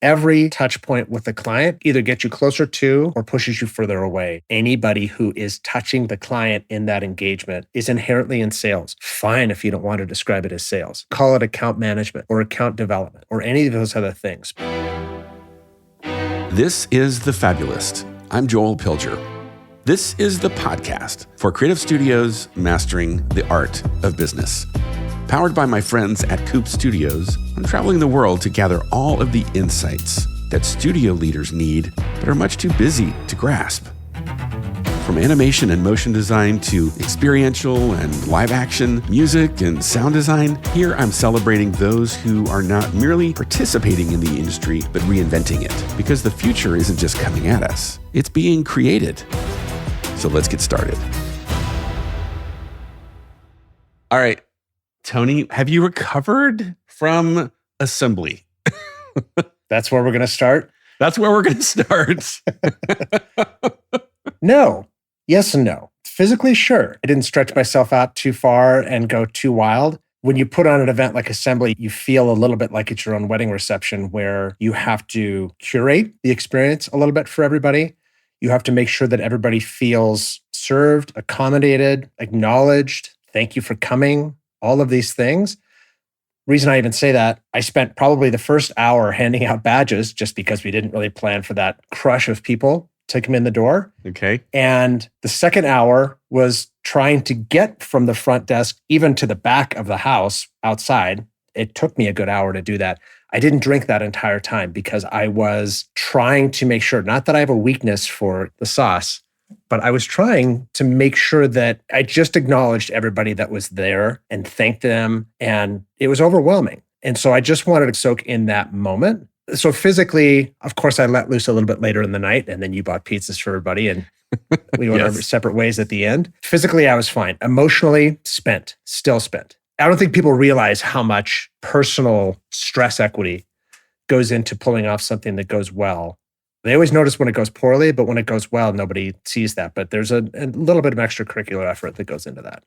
Every touch point with the client either gets you closer to or pushes you further away. Anybody who is touching the client in that engagement is inherently in sales. Fine if you don't want to describe it as sales. Call it account management or account development or any of those other things. This is The Fabulist. I'm Joel Pilger. This is the podcast for creative studios mastering the art of business. Powered by my friends at Coop Studios, I'm traveling the world to gather all of the insights that studio leaders need but are much too busy to grasp. From animation and motion design to experiential and live action, music and sound design, here I'm celebrating those who are not merely participating in the industry, but reinventing it. Because the future isn't just coming at us, it's being created. So let's get started. All right. Tony, have you recovered from assembly? That's where we're going to start? That's where we're going to start. No. Yes and no. Physically, sure. I didn't stretch myself out too far and go too wild. When you put on an event like assembly, you feel a little bit like it's your own wedding reception where you have to curate the experience a little bit for everybody. You have to make sure that everybody feels served, accommodated, acknowledged. Thank you for coming. All of these things. Reason I even say that, I spent probably the first hour handing out badges just because we didn't really plan for that crush of people to come in the door. Okay. And the second hour was trying to get from the front desk even to the back of the house outside. It took me a good hour to do that. I didn't drink that entire time because I was trying to make sure, not that I have a weakness for the sauce, but I was trying to make sure that I just acknowledged everybody that was there and thanked them. And it was overwhelming. And so I just wanted to soak in that moment. So physically, of course, I let loose a little bit later in the night. And then you bought pizzas for everybody and we went our separate ways at the end. Physically, I was fine. Emotionally, still spent. I don't think people realize how much personal stress equity goes into pulling off something that goes well. They always notice when it goes poorly, but when it goes well, nobody sees that. But there's a little bit of extracurricular effort that goes into that.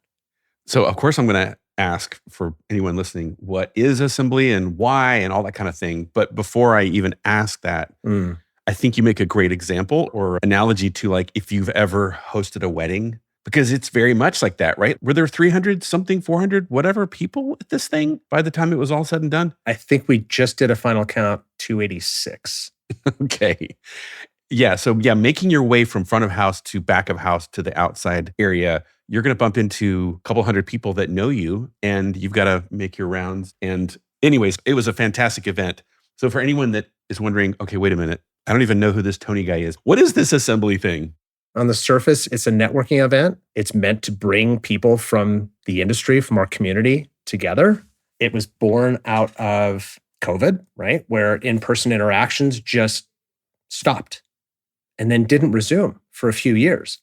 So, of course, I'm going to ask for anyone listening, what is assembly and why and all that kind of thing. But before I even ask that, I think you make a great example or analogy to like if you've ever hosted a wedding, because it's very much like that, right? Were there 300 something, 400, whatever people at this thing by the time it was all said and done? I think we just did a final count, 286. Okay. Yeah. So making your way from front of house to back of house to the outside area, you're going to bump into a couple hundred people that know you and you've got to make your rounds. And anyways, it was a fantastic event. So for anyone that is wondering, okay, wait a minute, I don't even know who this Tony guy is. What is this assembly thing? On the surface, it's a networking event. It's meant to bring people from the industry, from our community together. It was born out of COVID, right? Where in-person interactions just stopped and then didn't resume for a few years.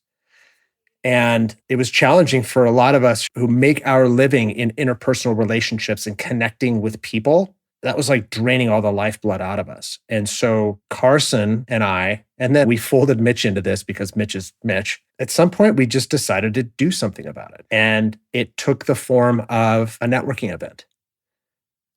And it was challenging for a lot of us who make our living in interpersonal relationships and connecting with people. That was like draining all the lifeblood out of us. And so Carson and I, and then we folded Mitch into this because Mitch is Mitch. At some point, we just decided to do something about it. And it took the form of a networking event.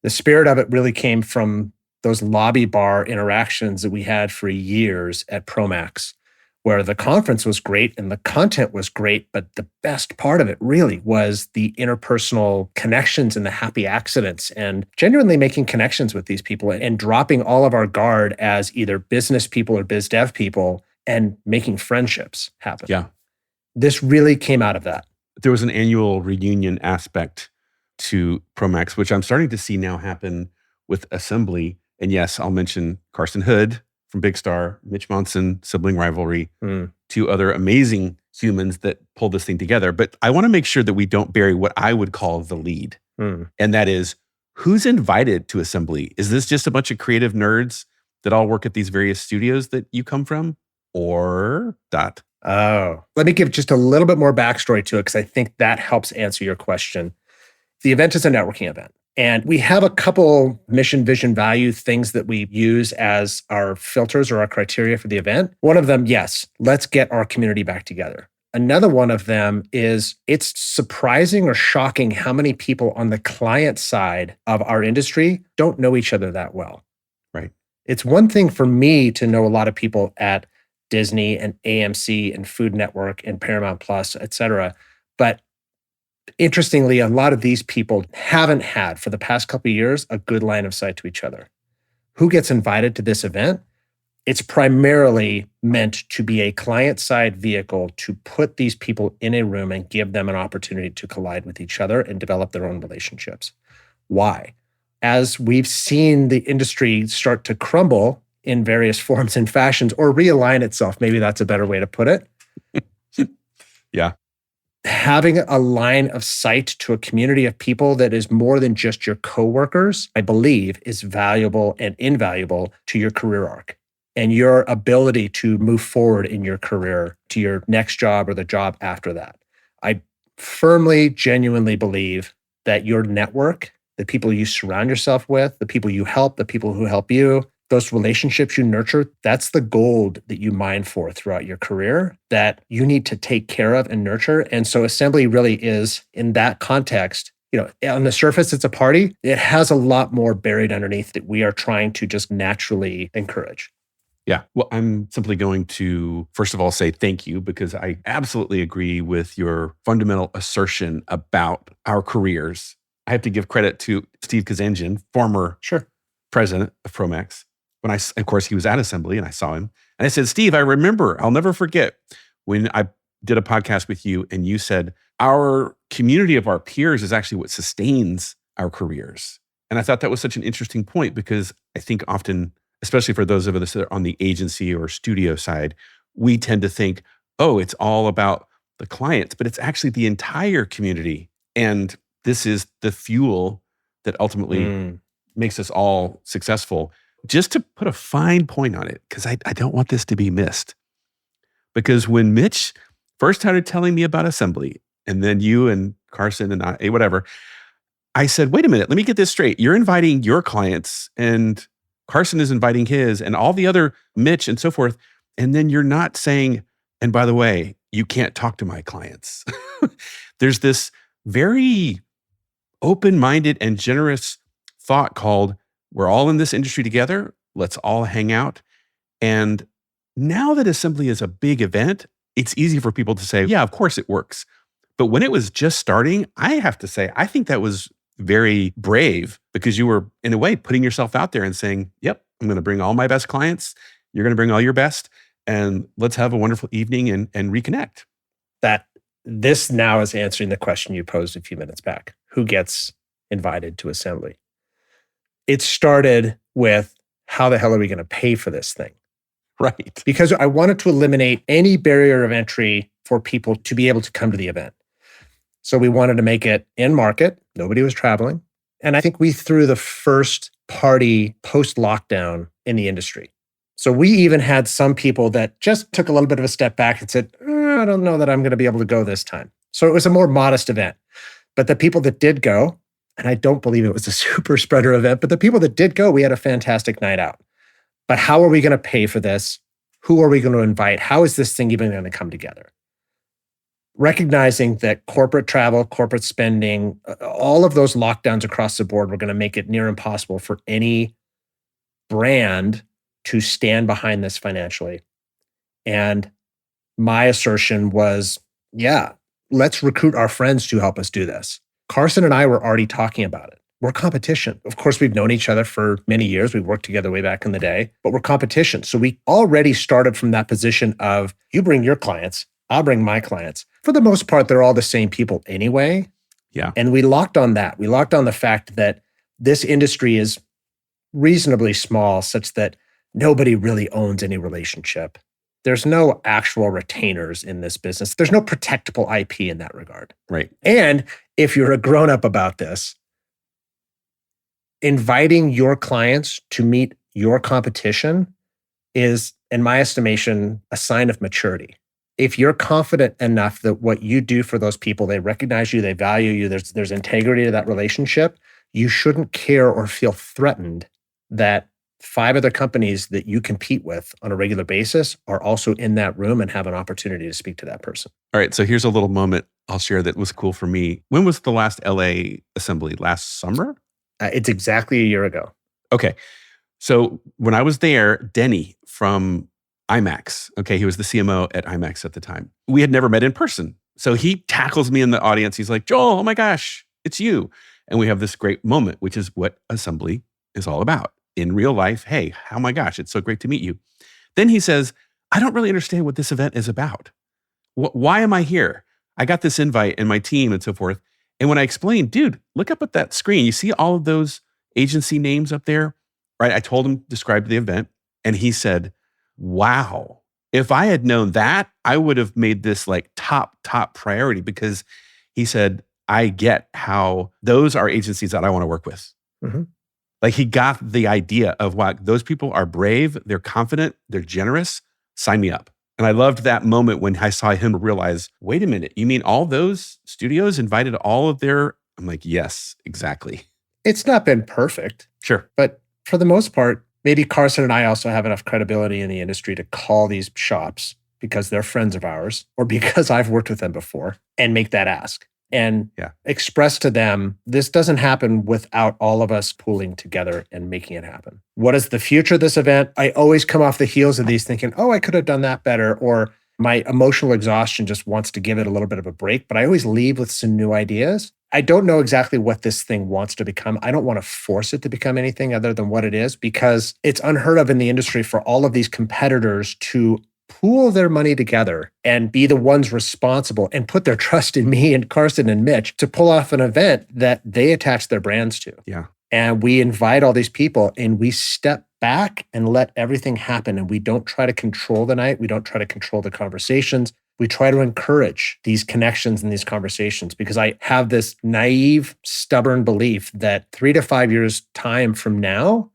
The spirit of it really came from those lobby bar interactions that we had for years at Promax, where the conference was great and the content was great, but the best part of it really was the interpersonal connections and the happy accidents and genuinely making connections with these people and dropping all of our guard as either business people or biz dev people and making friendships happen. Yeah. This really came out of that. There was an annual reunion aspect to Promax, which I'm starting to see now happen with Assembly. And yes, I'll mention Carson Hood from Big Star, Mitch Monson, Sibling Rivalry, two other amazing humans that pulled this thing together. But I want to make sure that we don't bury what I would call the lead. And that is, who's invited to Assembly? Is this just a bunch of creative nerds that all work at these various studios that you come from? Or dot? Oh, let me give just a little bit more backstory to it because I think that helps answer your question. The event is a networking event. And we have a couple mission, vision, value things that we use as our filters or our criteria for the event. One of them, yes, let's get our community back together. Another one of them is it's surprising or shocking how many people on the client side of our industry don't know each other that well. Right. It's one thing for me to know a lot of people at Disney and AMC and Food Network and Paramount Plus, et cetera. But interestingly, a lot of these people haven't had, for the past couple of years, a good line of sight to each other. Who gets invited to this event? It's primarily meant to be a client-side vehicle to put these people in a room and give them an opportunity to collide with each other and develop their own relationships. Why? As we've seen the industry start to crumble in various forms and fashions, or realign itself, maybe that's a better way to put it. Yeah. Having a line of sight to a community of people that is more than just your coworkers, I believe, is valuable and invaluable to your career arc and your ability to move forward in your career to your next job or the job after that. I firmly, genuinely believe that your network, the people you surround yourself with, the people you help, the people who help you, those relationships you nurture, that's the gold that you mine for throughout your career that you need to take care of and nurture. And so Assembly really is, in that context, on the surface, it's a party. It has a lot more buried underneath that we are trying to just naturally encourage. Yeah. Well, I'm simply going to, first of all, say thank you, because I absolutely agree with your fundamental assertion about our careers. I have to give credit to Steve Kazanjian, former president of Promax. Of course, he was at Assembly and I saw him. And I said, Steve, I remember, I'll never forget when I did a podcast with you and you said, our community of our peers is actually what sustains our careers. And I thought that was such an interesting point, because I think often, especially for those of us that are on the agency or studio side, we tend to think, oh, it's all about the clients, but it's actually the entire community. And this is the fuel that ultimately makes us all successful. Just to put a fine point on it, because I don't want this to be missed. Because when Mitch first started telling me about Assembly, and then you and Carson and I, whatever, I said, wait a minute, let me get this straight. You're inviting your clients and Carson is inviting his and all the other Mitch and so forth. And then you're not saying, and by the way, you can't talk to my clients. There's this very open-minded and generous thought called, we're all in this industry together. Let's all hang out. And now that Assembly is a big event, it's easy for people to say, yeah, of course it works. But when it was just starting, I have to say, I think that was very brave, because you were, in a way, putting yourself out there and saying, yep, I'm going to bring all my best clients. You're going to bring all your best. And let's have a wonderful evening and reconnect. This now is answering the question you posed a few minutes back. Who gets invited to Assembly? It started with, how the hell are we going to pay for this thing? Right. Because I wanted to eliminate any barrier of entry for people to be able to come to the event. So we wanted to make it in market. Nobody was traveling. And I think we threw the first party post-lockdown in the industry. So we even had some people that just took a little bit of a step back and said, I don't know that I'm going to be able to go this time. So it was a more modest event. But the people that did go, and I don't believe it was a super spreader event, but the people that did go, we had a fantastic night out. But how are we going to pay for this? Who are we going to invite? How is this thing even going to come together? Recognizing that corporate travel, corporate spending, all of those lockdowns across the board were going to make it near impossible for any brand to stand behind this financially. And my assertion was, yeah, let's recruit our friends to help us do this. Carson and I were already talking about it. We're competition. Of course, we've known each other for many years. We've worked together way back in the day, but we're competition. So we already started from that position of, you bring your clients, I'll bring my clients. For the most part, they're all the same people anyway. Yeah. And we locked on that. We locked on the fact that this industry is reasonably small, such that nobody really owns any relationship. There's no actual retainers in this business. There's no protectable IP in that regard. Right. And if you're a grown-up about this, inviting your clients to meet your competition is, in my estimation, a sign of maturity. If you're confident enough that what you do for those people, they recognize you, they value you, there's integrity to that relationship, you shouldn't care or feel threatened that 5 other companies that you compete with on a regular basis are also in that room and have an opportunity to speak to that person. All right. So here's a little moment I'll share that was cool for me. When was the last LA Assembly? Last summer? It's exactly a year ago. Okay. So when I was there, Denny from IMAX, okay, he was the CMO at IMAX at the time. We had never met in person. So he tackles me in the audience. He's like, Joel, oh my gosh, it's you. And we have this great moment, which is what Assembly is all about. In real life, hey, oh my gosh, it's so great to meet you. Then he says, I don't really understand what this event is about. Why am I here? I got this invite and my team and so forth. And when I explained, dude, look up at that screen. You see all of those agency names up there, right? I told him, describe the event. And he said, wow, if I had known that, I would have made this like top priority, because he said, I get how those are agencies that I want to work with. Mm-hmm. Like he got the idea of, wow, those people are brave, they're confident, they're generous, sign me up. And I loved that moment when I saw him realize, wait a minute, you mean all those studios invited all of their, I'm like, yes, exactly. It's not been perfect. Sure. But for the most part, maybe Carson and I also have enough credibility in the industry to call these shops because they're friends of ours or because I've worked with them before and make that ask. And express to them, this doesn't happen without all of us pooling together and making it happen. What is the future of this event? I always come off the heels of these thinking, oh, I could have done that better. Or my emotional exhaustion just wants to give it a little bit of a break. But I always leave with some new ideas. I don't know exactly what this thing wants to become. I don't want to force it to become anything other than what it is, because it's unheard of in the industry for all of these competitors to pool their money together and be the ones responsible and put their trust in me and Carson and Mitch to pull off an event that they attach their brands to. Yeah. And we invite all these people and we step back and let everything happen. And we don't try to control the night. We don't try to control the conversations. We try to encourage these connections and these conversations, because I have this naive, stubborn belief that 3 to 5 years time from now,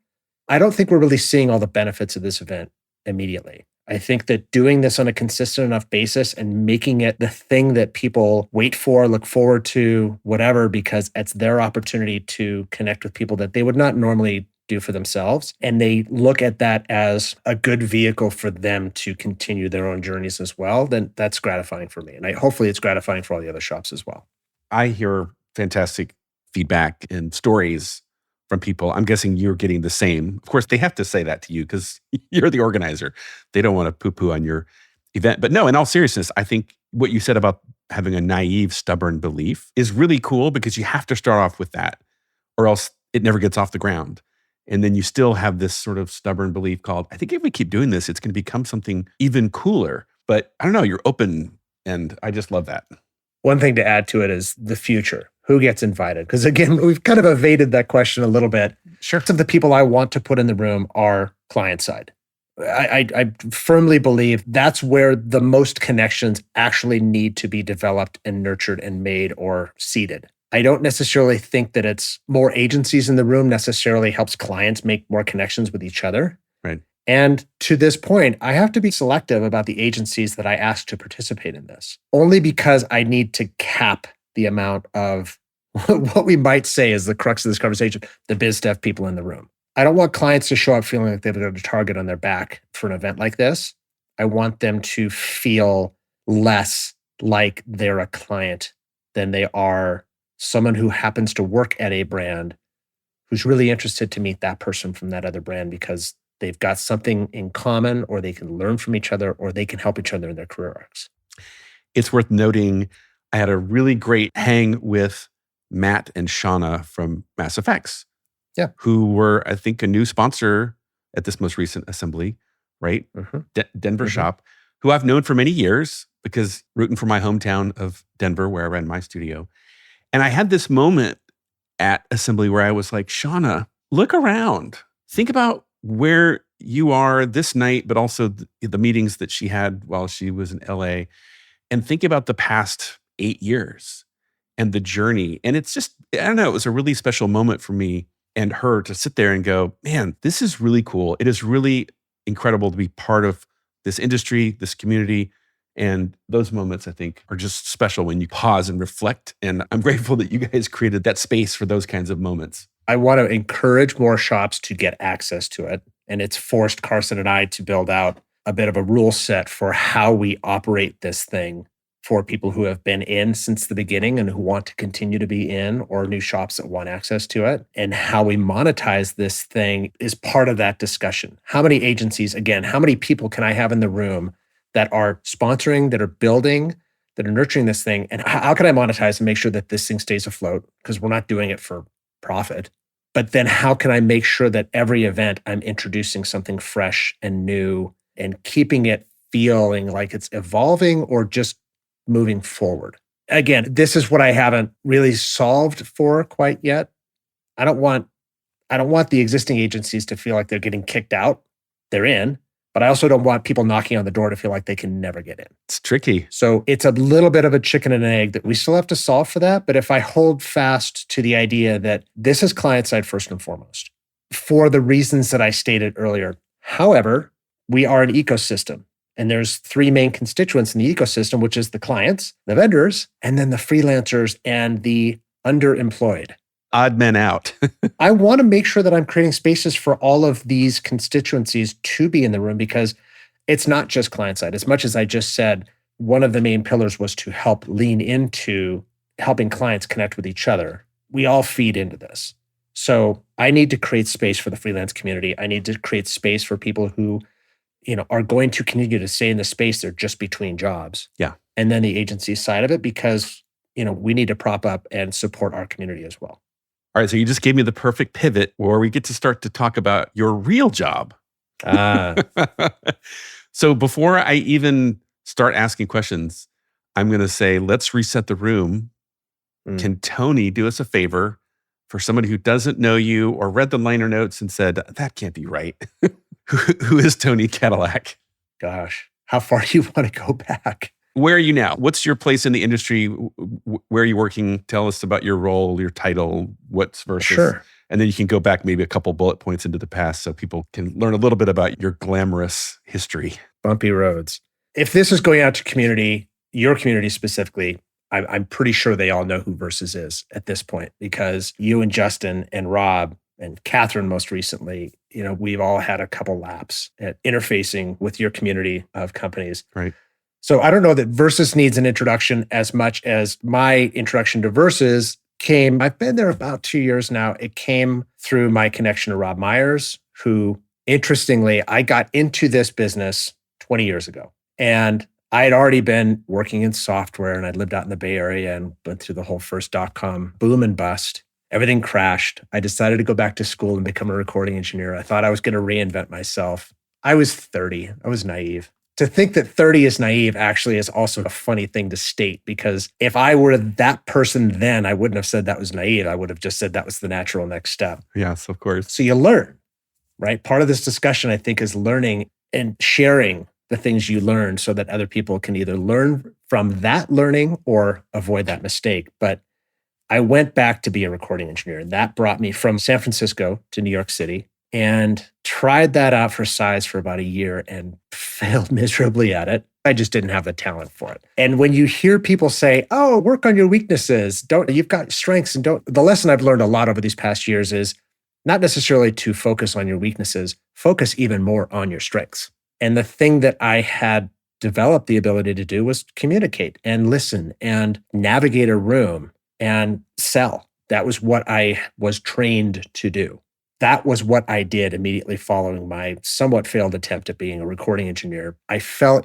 I don't think we're really seeing all the benefits of this event immediately. I think that doing this on a consistent enough basis and making it the thing that people wait for, look forward to, whatever, because it's their opportunity to connect with people that they would not normally do for themselves. And they look at that as a good vehicle for them to continue their own journeys as well, then that's gratifying for me. And hopefully it's gratifying for all the other shops as well. I hear fantastic feedback and stories from people. I'm guessing you're getting the same. Of course, they have to say that to you because you're the organizer. They don't want to poo-poo on your event. But no, in all seriousness, I think what you said about having a naive, stubborn belief is really cool, because you have to start off with that or else it never gets off the ground. And then you still have this sort of stubborn belief called, I think if we keep doing this, it's going to become something even cooler. But I don't know, you're open, and I just love that. One thing to add to it is the future. Who gets invited? Because again, we've kind of evaded that question a little bit. Sure. Some of the people I want to put in the room are client side. I firmly believe that's where the most connections actually need to be developed and nurtured and made or seeded. I don't necessarily think that it's more agencies in the room necessarily helps clients make more connections with each other. Right. And to this point, I have to be selective about the agencies that I ask to participate in this, only because I need to cap the amount of what we might say is the crux of this conversation, the biz dev people in the room. I don't want clients to show up feeling like they've got a target on their back for an event like this. I want them to feel less like they're a client than they are someone who happens to work at a brand who's really interested to meet that person from that other brand because they've got something in common, or they can learn from each other, or they can help each other in their career arcs. It's worth noting, I had a really great hang with Matt and Shauna from Mass Effects, who were, I think, a new sponsor at this most recent assembly, right? Mm-hmm. Denver shop, who I've known for many years because rooting for my hometown of Denver, where I ran my studio. And I had this moment at assembly where I was like, Shauna, look around. Think about where you are this night, but also the meetings that she had while she was in LA. And think about the past 8 years and the journey. And it's just, I don't know, it was a really special moment for me and her to sit there and go, man, this is really cool. It is really incredible to be part of this industry, this community. And those moments, I think, are just special when you pause and reflect. And I'm grateful that you guys created that space for those kinds of moments. I want to encourage more shops to get access to it. And it's forced Carson and I to build out a bit of a rule set for how we operate this thing for people who have been in since the beginning and who want to continue to be in, or new shops that want access to it. And how we monetize this thing is part of that discussion. How many agencies, again, how many people can I have in the room that are sponsoring, that are building, that are nurturing this thing? And how can I monetize and make sure that this thing stays afloat? Because we're not doing it for profit. But then how can I make sure that every event I'm introducing something fresh and new and keeping it feeling like it's evolving or just moving forward? Again, this is what I haven't really solved for quite yet. I don't want the existing agencies to feel like they're getting kicked out. They're in, but I also don't want people knocking on the door to feel like they can never get in. It's tricky. So it's a little bit of a chicken and an egg that we still have to solve for that. But if I hold fast to the idea that this is client side first and foremost, for the reasons that I stated earlier. However, we are an ecosystem. And there's three main constituents in the ecosystem, which is the clients, the vendors, and then the freelancers and the underemployed. Odd men out. I want to make sure that I'm creating spaces for all of these constituencies to be in the room, because it's not just client side. As much as I just said, one of the main pillars was to help lean into helping clients connect with each other. We all feed into this. So I need to create space for the freelance community. I need to create space for people who are going to continue to stay in the space. They're just between jobs. Yeah. And then the agency side of it, because, we need to prop up and support our community as well. All right. So you just gave me the perfect pivot where we get to start to talk about your real job. So before I even start asking questions, I'm going to say, let's reset the room. Can Tony do us a favor for somebody who doesn't know you or read the liner notes and said, that can't be right? Who is Tony Kadillak? Gosh, how far do you want to go back? Where are you now? What's your place in the industry? Where are you working? Tell us about your role, your title, what's versus. Sure. And then you can go back maybe a couple bullet points into the past so people can learn a little bit about your glamorous history. Bumpy roads. If this is going out to community, your community specifically, I'm pretty sure they all know who Versus is at this point, because you and Justin and Rob and Catherine most recently, we've all had a couple laps at interfacing with your community of companies. Right. So I don't know that Versus needs an introduction as much as my introduction to Versus came. I've been there about 2 years now. It came through my connection to Rob Myers, who, interestingly, I got into this business 20 years ago. And I had already been working in software, and I'd lived out in the Bay Area and went through the whole first .com boom and bust. Everything crashed. I decided to go back to school and become a recording engineer. I thought I was going to reinvent myself. I was 30. I was naive. To think that 30 is naive actually is also a funny thing to state, because if I were that person then, I wouldn't have said that was naive. I would have just said that was the natural next step. Yes, of course. So you learn, right? Part of this discussion, I think, is learning and sharing the things you learn so that other people can either learn from that learning or avoid that mistake. But I went back to be a recording engineer, and that brought me from San Francisco to New York City, and tried that out for size for about a year and failed miserably at it. I just didn't have the talent for it. And when you hear people say, oh, work on your weaknesses, you've got strengths, and the lesson I've learned a lot over these past years is not necessarily to focus on your weaknesses, focus even more on your strengths. And the thing that I had developed the ability to do was communicate and listen and navigate a room and sell. That was what I was trained to do. That was what I did immediately following my somewhat failed attempt at being a recording engineer. I fell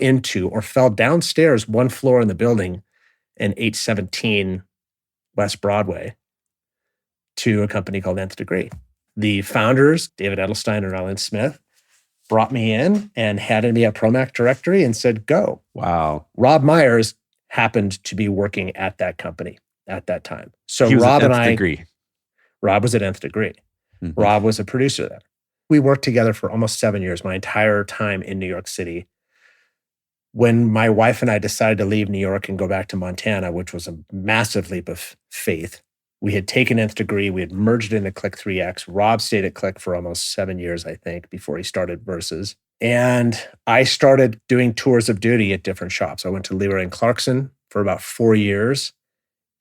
downstairs one floor in the building in 817 West Broadway to a company called Nth Degree. The founders, David Edelstein and Rylan Smith, brought me in and handed me a Promac directory and said, go. Wow. Rob Myers happened to be working at that company at that time. So he was Rob at and Nth I, Degree. Rob was at Nth Degree. Mm-hmm. Rob was a producer there. We worked together for almost 7 years, my entire time in New York City. When my wife and I decided to leave New York and go back to Montana, which was a massive leap of faith, we had taken Nth Degree, we had merged into Click 3X. Rob stayed at Click for almost 7 years, I think, before he started Versus. And I started doing tours of duty at different shops. I went to Leroy and Clarkson for about 4 years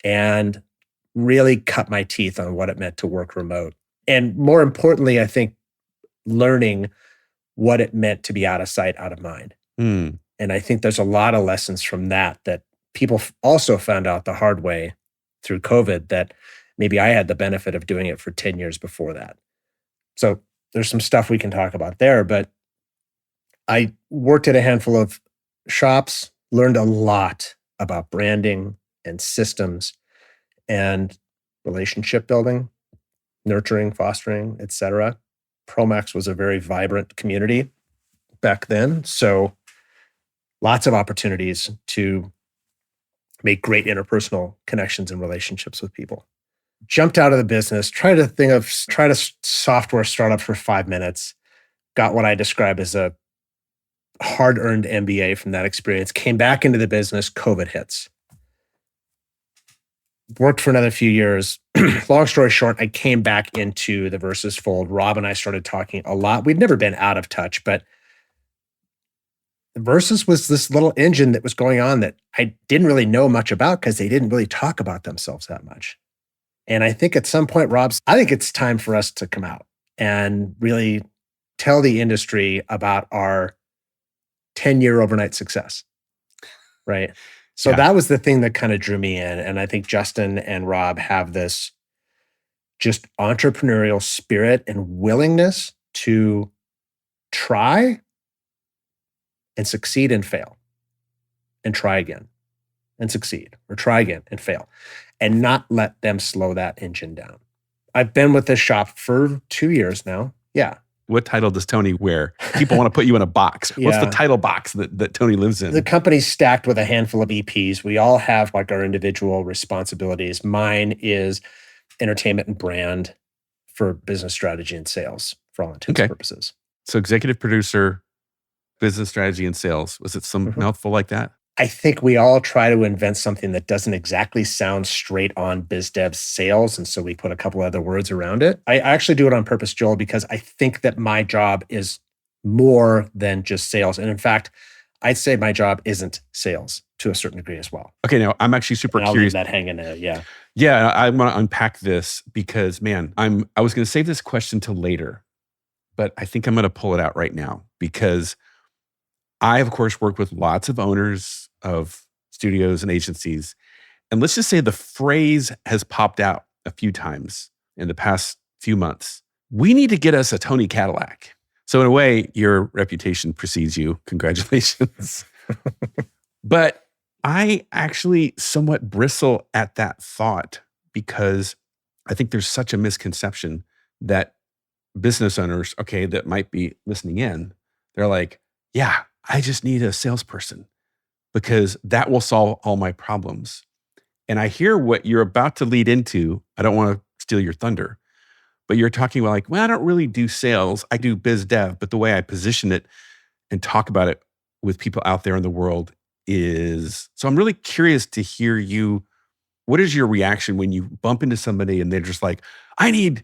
and really cut my teeth on what it meant to work remote. And more importantly, I think learning what it meant to be out of sight, out of mind. And I think there's a lot of lessons from that people also found out the hard way through COVID that maybe I had the benefit of doing it for 10 years before that. So there's some stuff we can talk about there, but I worked at a handful of shops, learned a lot about branding and systems and relationship building, nurturing, fostering, etc. Promax was a very vibrant community back then. So lots of opportunities to make great interpersonal connections and relationships with people. Jumped out of the business, tried a software startup for 5 minutes, got what I describe as a hard-earned MBA from that experience, came back into the business, COVID hits. Worked for another few years. Long story short, I came back into the Versus fold. Rob and I started talking a lot. We'd never been out of touch, but Versus was this little engine that was going on that I didn't really know much about because they didn't really talk about themselves that much. And I think at some point, I think it's time for us to come out and really tell the industry about our 10-year overnight success, right? So that was the thing that kind of drew me in. And I think Justin and Rob have this just entrepreneurial spirit and willingness to try and succeed and fail and try again and succeed or try again and fail and not let them slow that engine down. I've been with this shop for 2 years now. Yeah. What title does Tony wear? People want to put you in a box. What's the title box that Tony lives in? The company's stacked with a handful of EPs. We all have like our individual responsibilities. Mine is entertainment and brand for business strategy and sales for all intents and purposes. So executive producer, business strategy and sales. Was it some mouthful like that? I think we all try to invent something that doesn't exactly sound straight on biz dev sales. And so we put a couple other words around it. I actually do it on purpose, Joel, because I think that my job is more than just sales. And in fact, I'd say my job isn't sales to a certain degree as well. Okay, now I'm actually super curious. I'll leave that hanging there, yeah. Yeah, I want to unpack this because, man, I was going to save this question till later, but I think I'm going to pull it out right now because I, of course, work with lots of owners of studios and agencies. And let's just say the phrase has popped out a few times in the past few months. We need to get us a Tony Kadillak. So in a way, your reputation precedes you. Congratulations. But I actually somewhat bristle at that thought because I think there's such a misconception that business owners, that might be listening in, they're like, yeah, I just need a salesperson because that will solve all my problems. And I hear what you're about to lead into. I don't want to steal your thunder, but you're talking about I don't really do sales. I do biz dev, but the way I position it and talk about it with people out there in the world is, so I'm really curious to hear you. What is your reaction when you bump into somebody and they're just like, I need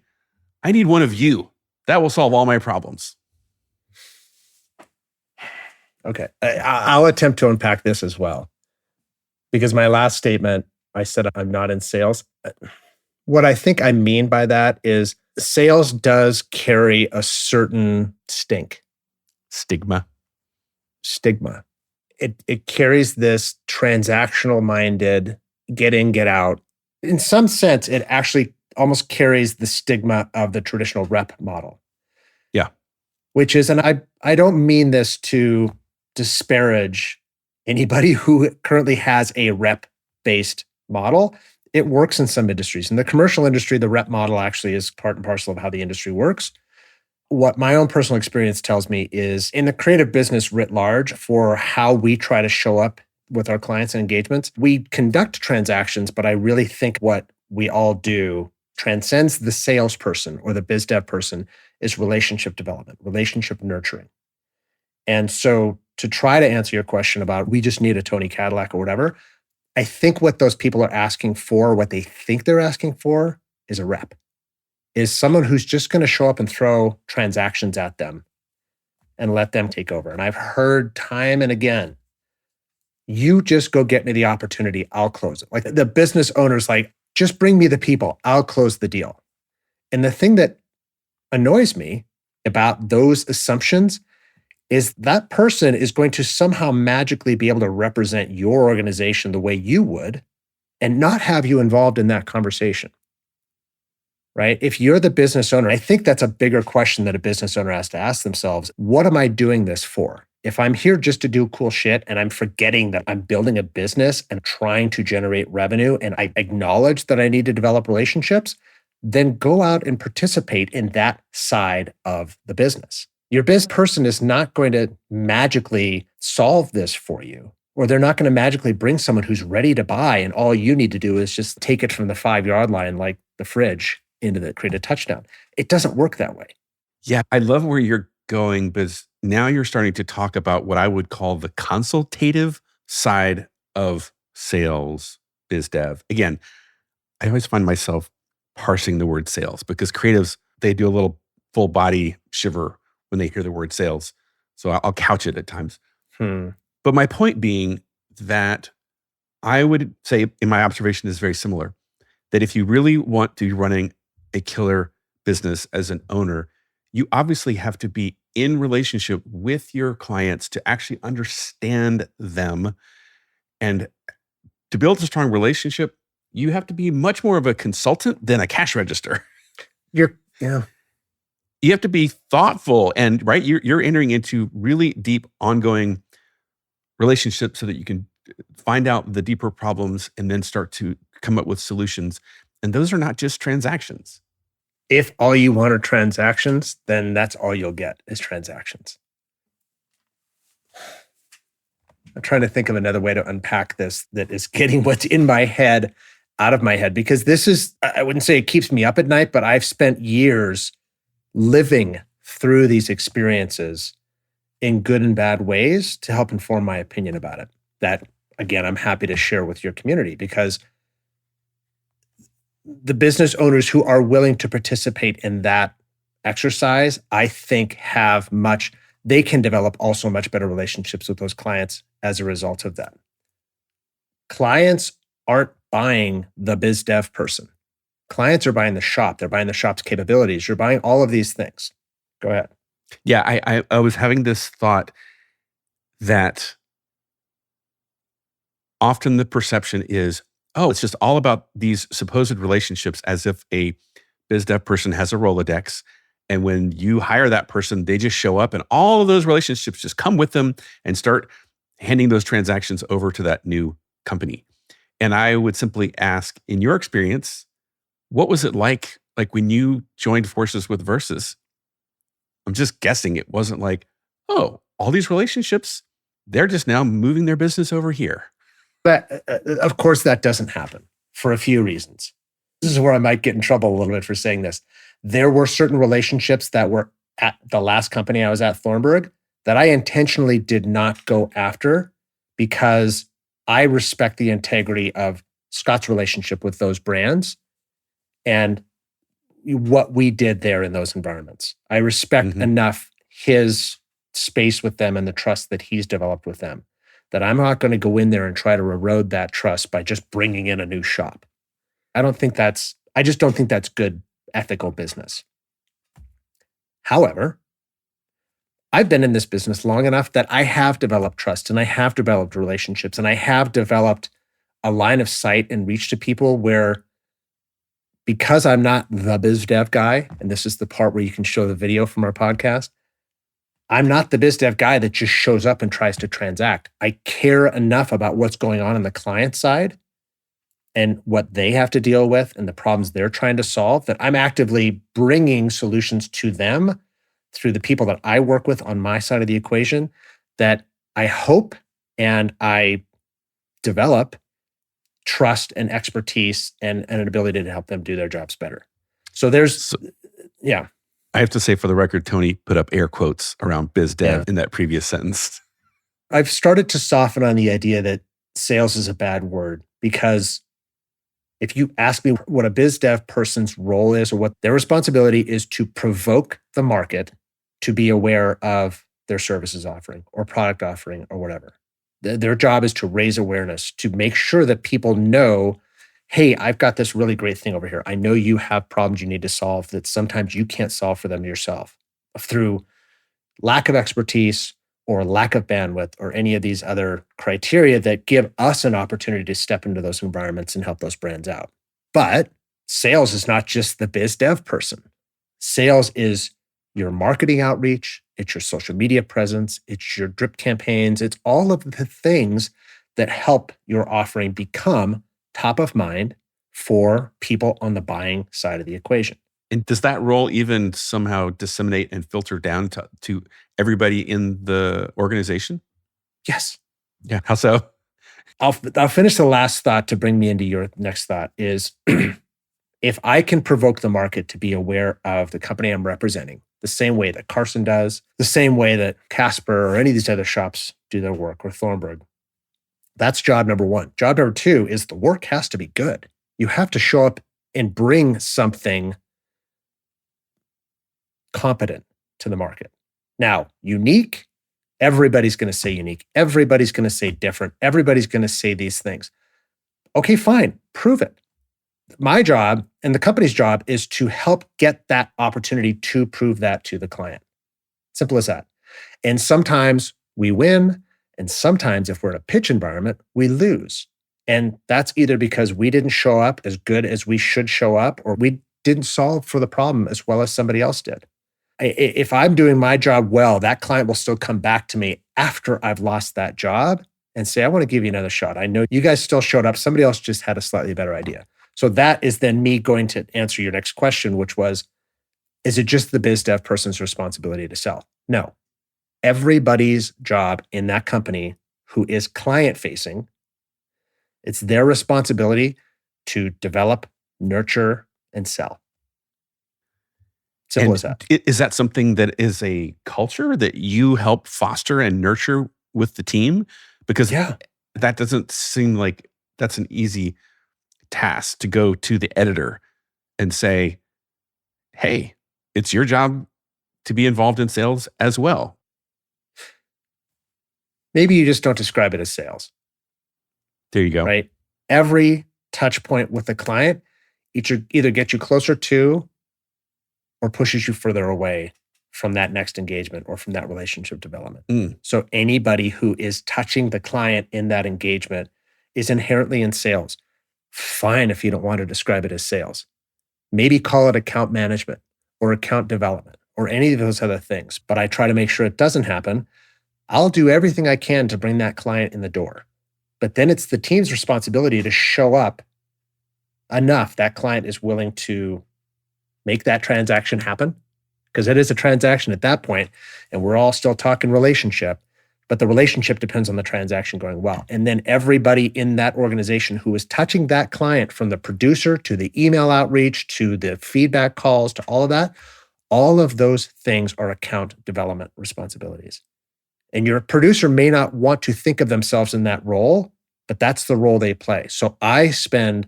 one of you. That will solve all my problems. Okay. I'll attempt to unpack this as well. Because my last statement, I said I'm not in sales. What I think I mean by that is sales does carry a certain Stigma. It carries this transactional-minded, get in, get out. In some sense, it actually almost carries the stigma of the traditional rep model. Yeah. Which is, and I don't mean this to disparage anybody who currently has a rep-based model. It works in some industries. In the commercial industry, the rep model actually is part and parcel of how the industry works. What my own personal experience tells me is in the creative business writ large, for how we try to show up with our clients and engagements, we conduct transactions, but I really think what we all do transcends the salesperson or the biz dev person is relationship development, relationship nurturing. And so to try to answer your question about we just need a Tony Kadillak or whatever, I think what those people are asking for, what they think they're asking for is a rep, is someone who's just going to show up and throw transactions at them and let them take over. And I've heard time and again, you just go get me the opportunity, I'll close it. Like the business owner's like, just bring me the people, I'll close the deal. And the thing that annoys me about those assumptions is that person is going to somehow magically be able to represent your organization the way you would and not have you involved in that conversation, right? If you're the business owner, I think that's a bigger question that a business owner has to ask themselves. What am I doing this for? If I'm here just to do cool shit and I'm forgetting that I'm building a business and trying to generate revenue and I acknowledge that I need to develop relationships, then go out and participate in that side of the business. Your business person is not going to magically solve this for you, or they're not going to magically bring someone who's ready to buy and all you need to do is just take it from the 5-yard line like the fridge into the create a touchdown. It doesn't work that way. Yeah, I love where you're going because now you're starting to talk about what I would call the consultative side of sales, biz dev. Again, I always find myself parsing the word sales because creatives, they do a little full body shiver when they hear the word sales. So I'll couch it at times. But my point being that I would say, in my observation is very similar, that if you really want to be running a killer business as an owner, you obviously have to be in relationship with your clients to actually understand them. And to build a strong relationship, you have to be much more of a consultant than a cash register. You have to be thoughtful and right. You're entering into really deep, ongoing relationships so that you can find out the deeper problems and then start to come up with solutions. And those are not just transactions. If all you want are transactions, then that's all you'll get is transactions. I'm trying to think of another way to unpack this that is getting what's in my head out of my head, because this is, I wouldn't say it keeps me up at night, but I've spent years living through these experiences in good and bad ways to help inform my opinion about it. That, again, I'm happy to share with your community, because the business owners who are willing to participate in that exercise, I think they can develop also much better relationships with those clients as a result of that. Clients aren't buying the biz dev person. Clients are buying the shop. They're buying the shop's capabilities. You're buying all of these things. Go ahead. Yeah, I was having this thought that often the perception is, oh, it's just all about these supposed relationships, as if a biz dev person has a Rolodex. And when you hire that person, they just show up and all of those relationships just come with them and start handing those transactions over to that new company. And I would simply ask, in your experience, what was it like when you joined forces with Versus? I'm just guessing it wasn't like, oh, all these relationships, they're just now moving their business over here. But of course, that doesn't happen for a few reasons. This is where I might get in trouble a little bit for saying this. There were certain relationships that were at the last company I was at, Thornburg, that I intentionally did not go after because I respect the integrity of Scott's relationship with those brands and what we did there in those environments. I respect enough his space with them and the trust that he's developed with them that I'm not going to go in there and try to erode that trust by just bringing in a new shop. I just don't think that's good ethical business. However, I've been in this business long enough that I have developed trust and I have developed relationships and I have developed a line of sight and reach to people where, because I'm not the biz dev guy, and this is the part where you can show the video from our podcast, I'm not the biz dev guy that just shows up and tries to transact. I care enough about what's going on the client side and what they have to deal with and the problems they're trying to solve that I'm actively bringing solutions to them through the people that I work with on my side of the equation that I hope and I develop trust and expertise and an ability to help them do their jobs better. So yeah. I have to say, for the record, Tony put up air quotes around biz dev in that previous sentence. I've started to soften on the idea that sales is a bad word, because if you ask me what a biz dev person's role is or what their responsibility is, to provoke the market to be aware of their services offering or product offering or whatever. Their job is to raise awareness, to make sure that people know, hey, I've got this really great thing over here. I know you have problems you need to solve that sometimes you can't solve for them yourself through lack of expertise or lack of bandwidth or any of these other criteria that give us an opportunity to step into those environments and help those brands out. But sales is not just the biz dev person. Sales is your marketing outreach, it's your social media presence, it's your drip campaigns, it's all of the things that help your offering become top of mind for people on the buying side of the equation. And does that role even somehow disseminate and filter down to everybody in the organization? Yes. Yeah. How so? I'll finish the last thought to bring me into your next thought is if I can provoke the market to be aware of the company I'm representing, the same way that Carson does, the same way that Casper or any of these other shops do their work, or Thornburg, that's job number one. Job number two is the work has to be good. You have to show up and bring something competent to the market. Now, unique, everybody's going to say unique. Everybody's going to say different. Everybody's going to say these things. Okay, fine. Prove it. My job and the company's job is to help get that opportunity to prove that to the client. Simple as that. And sometimes we win. And sometimes if we're in a pitch environment, we lose. And that's either because we didn't show up as good as we should show up, or we didn't solve for the problem as well as somebody else did. If I'm doing my job well, that client will still come back to me after I've lost that job and say, I want to give you another shot. I know you guys still showed up. Somebody else just had a slightly better idea. So that is then me going to answer your next question, which was, is it just the biz dev person's responsibility to sell? No. Everybody's job in that company who is client facing, it's their responsibility to develop, nurture, and sell. Simple as that. Is that something that is a culture that you help foster and nurture with the team? Because that doesn't seem like that's an easy task to go to the editor and say, hey, it's your job to be involved in sales as well. Maybe you just don't describe it as sales. There you go. Right? Every touch point with the client either gets you closer to or pushes you further away from that next engagement or from that relationship development. So anybody who is touching the client in that engagement is inherently in sales. Fine if you don't want to describe it as sales. Maybe call it account management or account development or any of those other things. But I try to make sure it doesn't happen. I'll do everything I can to bring that client in the door. But then it's the team's responsibility to show up enough that client is willing to make that transaction happen, because it is a transaction at that point, and we're all still talking relationship, but the relationship depends on the transaction going well. And then everybody in that organization who is touching that client, from the producer to the email outreach to the feedback calls to all of that, all of those things are account development responsibilities. And your producer may not want to think of themselves in that role, but that's the role they play. So I spend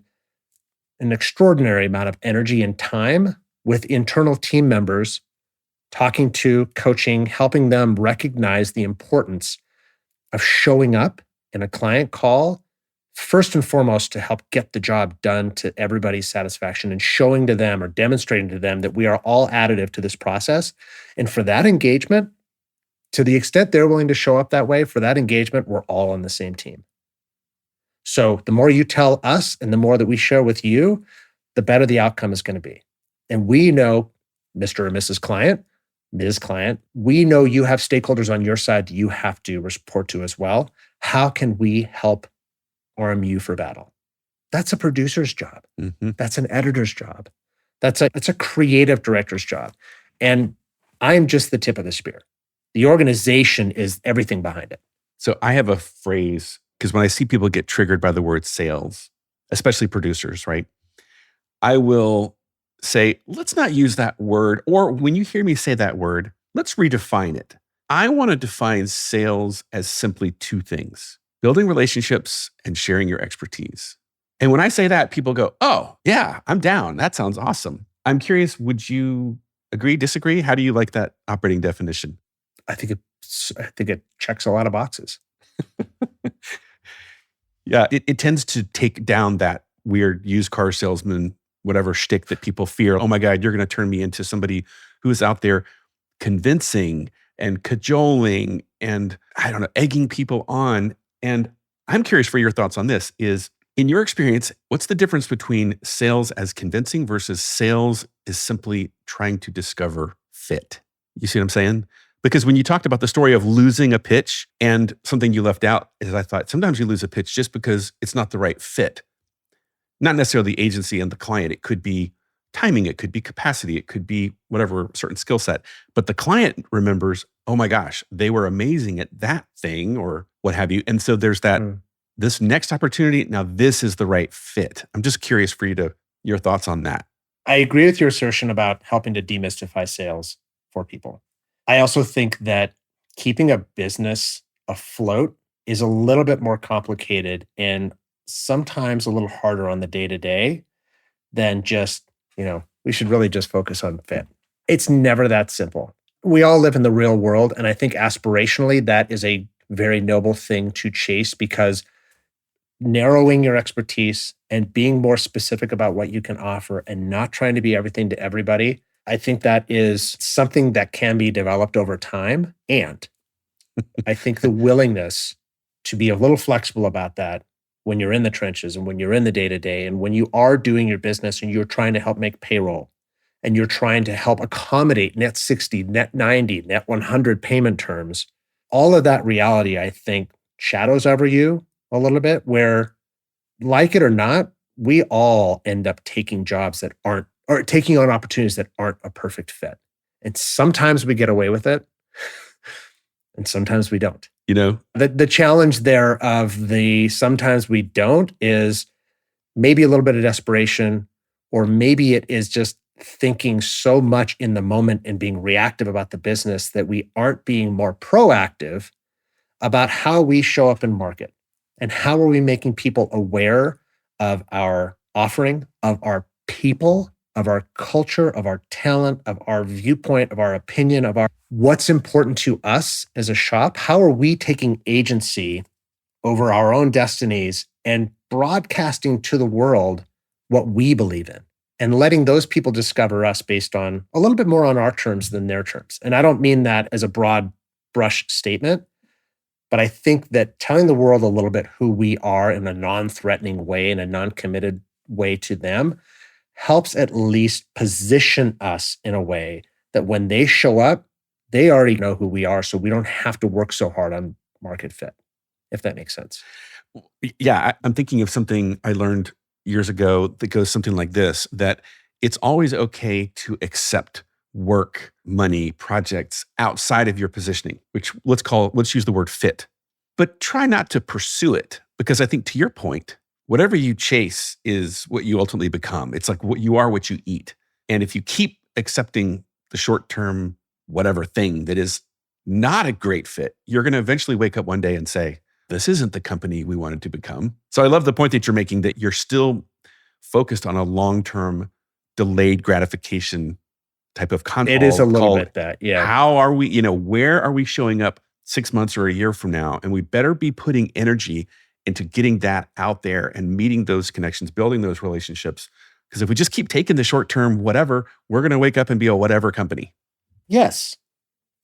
an extraordinary amount of energy and time with internal team members, talking to, coaching, helping them recognize the importance of showing up in a client call, first and foremost, to help get the job done to everybody's satisfaction, and showing to them or demonstrating to them that we are all additive to this process. And for that engagement, to the extent they're willing to show up that way, for that engagement, we're all on the same team. So the more you tell us and the more that we share with you, the better the outcome is going to be. And we know, Mr. or Mrs. Client, Ms. Client, we know you have stakeholders on your side that you have to report to as well. How can we help arm you for battle? That's a producer's job. Mm-hmm. That's an editor's job. That's a creative director's job. And I'm just the tip of the spear. The organization is everything behind it. So I have a phrase, because when I see people get triggered by the word sales, especially producers, right? I will say, let's not use that word. Or when you hear me say that word, let's redefine it. I want to define sales as simply two things: building relationships and sharing your expertise. And when I say that, people go, oh, yeah, I'm down. That sounds awesome. I'm curious, would you agree, disagree? How do you like that operating definition? I think it checks a lot of boxes. Yeah, it tends to take down that weird used car salesman, whatever shtick that people fear. Oh my God, you're going to turn me into somebody who's out there convincing and cajoling and, I don't know, egging people on. And I'm curious for your thoughts on this is, in your experience, what's the difference between sales as convincing versus sales is simply trying to discover fit? You see what I'm saying? Because when you talked about the story of losing a pitch, and something you left out is, I thought sometimes you lose a pitch just because it's not the right fit. Not necessarily the agency and the client. It could be timing, it could be capacity, it could be whatever certain skill set. But the client remembers, oh my gosh, they were amazing at that thing or what have you. And so there's that, this next opportunity, now this is the right fit. I'm just curious for your thoughts on that. I agree with your assertion about helping to demystify sales for people. I also think that keeping a business afloat is a little bit more complicated and sometimes a little harder on the day-to-day than just, we should really just focus on fit. It's never that simple. We all live in the real world, and I think aspirationally, that is a very noble thing to chase, because narrowing your expertise and being more specific about what you can offer and not trying to be everything to everybody, I think that is something that can be developed over time. And I think the willingness to be a little flexible about that when you're in the trenches and when you're in the day-to-day and when you are doing your business and you're trying to help make payroll and you're trying to help accommodate net 60, net 90, net 100 payment terms, all of that reality, I think, shadows over you a little bit, where, like it or not, we all end up taking jobs that aren't, or taking on opportunities that aren't a perfect fit. And sometimes we get away with it and sometimes we don't. The challenge there of the sometimes we don't is maybe a little bit of desperation, or maybe it is just thinking so much in the moment and being reactive about the business that we aren't being more proactive about how we show up in market and how are we making people aware of our offering, of our people, of our culture, of our talent, of our viewpoint, of our opinion, of our what's important to us as a shop. How are we taking agency over our own destinies and broadcasting to the world what we believe in and letting those people discover us based on a little bit more on our terms than their terms? And I don't mean that as a broad brush statement, but I think that telling the world a little bit who we are in a non-threatening way, in a non-committed way to them, helps at least position us in a way that when they show up, they already know who we are, so we don't have to work so hard on market fit, if that makes sense. Yeah, I'm thinking of something I learned years ago that goes something like this, that it's always okay to accept work, money, projects outside of your positioning, which let's use the word fit, but try not to pursue it, because I think, to your point, whatever you chase is what you ultimately become. It's like what you eat. And if you keep accepting the short-term whatever thing that is not a great fit, you're going to eventually wake up one day and say, this isn't the company we wanted to become. So I love the point that you're making, that you're still focused on a long-term delayed gratification type of concept. It is a little bit that, yeah. How are we, where are we showing up 6 months or a year from now? And we better be putting energy into getting that out there and meeting those connections, building those relationships. Because if we just keep taking the short-term whatever, we're going to wake up and be a whatever company. Yes.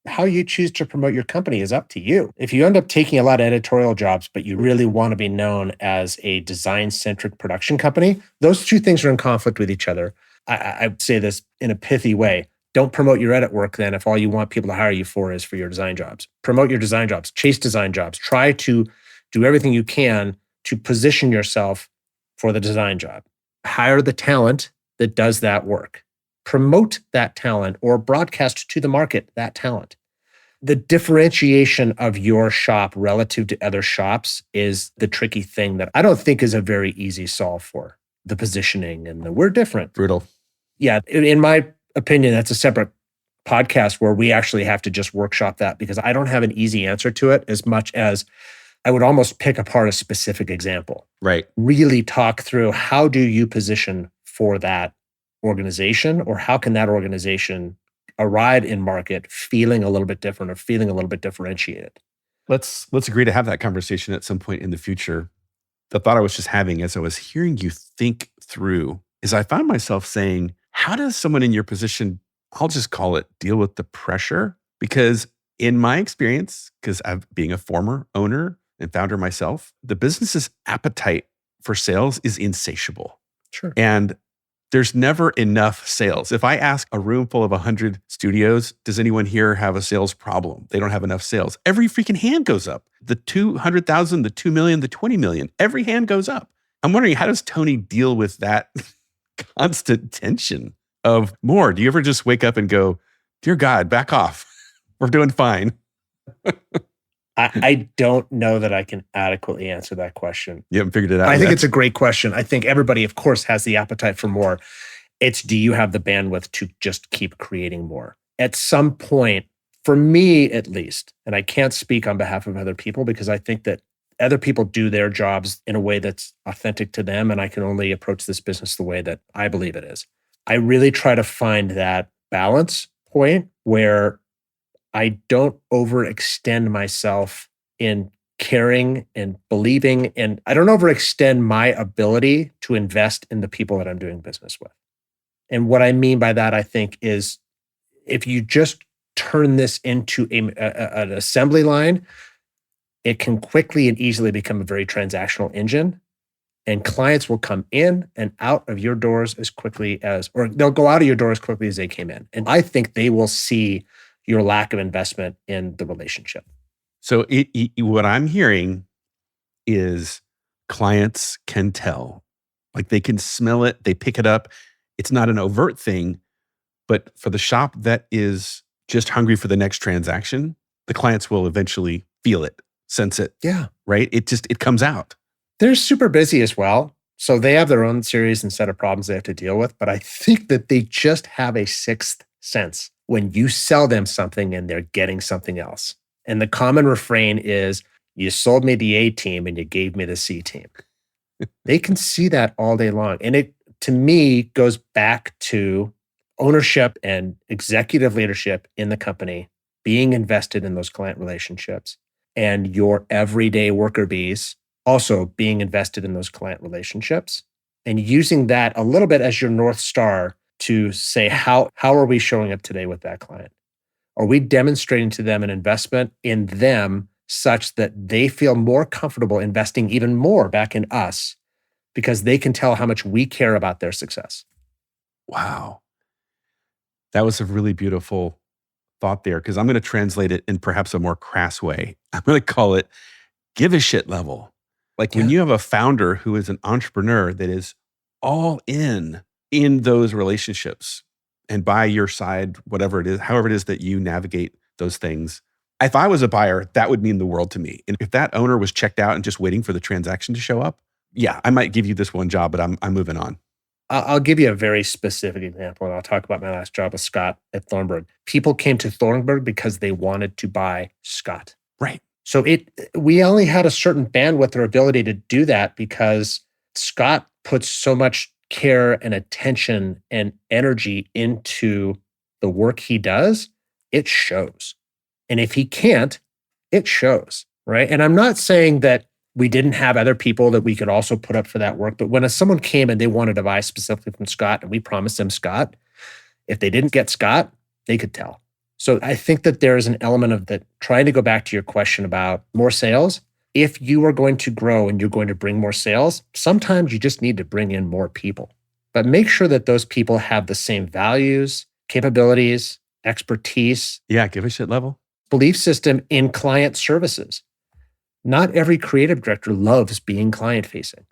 How you choose to promote your company is up to you. If you end up taking a lot of editorial jobs, but you really want to be known as a design-centric production company, those two things are in conflict with each other. I say this in a pithy way. Don't promote your edit work then if all you want people to hire you for is for your design jobs. Promote your design jobs. Chase design jobs. Try to do everything you can to position yourself for the design job. Hire the talent that does that work. Promote that talent or broadcast to the market that talent. The differentiation of your shop relative to other shops is the tricky thing that I don't think is a very easy solve for. The positioning and the we're different. Brutal. Yeah, in my opinion, that's a separate podcast where we actually have to just workshop that, because I don't have an easy answer to it, as much as I would almost pick apart a specific example. Right. Really talk through, how do you position for that organization, or how can that organization arrive in market feeling a little bit different or feeling a little bit differentiated? Let's agree to have that conversation at some point in the future. The thought I was just having as I was hearing you think through is I found myself saying, how does someone in your position, I'll just call it, deal with the pressure? Because In my experience, because I've being a former owner and founder myself, the business's appetite for sales is insatiable. Sure. And there's never enough sales. If I ask a room full of 100 studios, does anyone here have a sales problem? They don't have enough sales. Every freaking hand goes up. The 200,000, the 2 million, the 20 million, every hand goes up. I'm wondering, how does Tony deal with that constant tension of more? Do you ever just wake up and go, dear God, back off. We're doing fine. I don't know that I can adequately answer that question. You haven't figured it out I yet? think it's a great question. I think everybody, of course, has the appetite for more. It's, do you have the bandwidth to just keep creating more? At some point, for me at least, and I can't speak on behalf of other people because I think that other people do their jobs in a way that's authentic to them, and I can only approach this business the way that I believe it is. I really try to find that balance point where I don't overextend myself in caring and believing, and I don't overextend my ability to invest in the people that I'm doing business with. And what I mean by that, I think, is if you just turn this into an assembly line, it can quickly and easily become a very transactional engine. And clients will come in and out of your doors as quickly as, or they'll go out of your door as quickly as they came in. And I think they will see your lack of investment in the relationship. So what I'm hearing is clients can tell, like they can smell it, they pick it up. It's not an overt thing, but for the shop that is just hungry for the next transaction, the clients will eventually feel it, sense it. Yeah. Right? It comes out. They're super busy as well. So they have their own series and set of problems they have to deal with. But I think that they just have a sixth sense when you sell them something and they're getting something else. And the common refrain is, you sold me the A team and you gave me the C team. They can see that all day long. And it, to me, goes back to ownership and executive leadership in the company, being invested in those client relationships, and your everyday worker bees also being invested in those client relationships, and using that a little bit as your North Star to say, how are we showing up today with that client? Are we demonstrating to them an investment in them such that they feel more comfortable investing even more back in us because they can tell how much we care about their success? Wow. That was a really beautiful thought there, because I'm going to translate it in perhaps a more crass way. I'm going to call it give a shit level. Like when you have a founder who is an entrepreneur that is all in those relationships and by your side, whatever it is, however it is that you navigate those things. If I was a buyer, that would mean the world to me. And if that owner was checked out and just waiting for the transaction to show up, yeah, I might give you this one job, but I'm moving on. I'll give you a very specific example, and I'll talk about my last job with Scott at Thornburg. People came to Thornburg because they wanted to buy Scott. Right. So we only had a certain bandwidth or ability to do that because Scott puts so much care and attention and energy into the work he does. It shows. And if he can't, it shows, right? And I'm not saying that we didn't have other people that we could also put up for that work, but when someone came and they wanted to buy specifically from Scott and we promised them Scott, if they didn't get Scott, they could tell. So I think that there is an element of that, trying to go back to your question about more sales. If you are going to grow and you're going to bring more sales, sometimes you just need to bring in more people. But make sure that those people have the same values, capabilities, expertise. Yeah, give a shit level. Belief system in client services. Not every creative director loves being client-facing.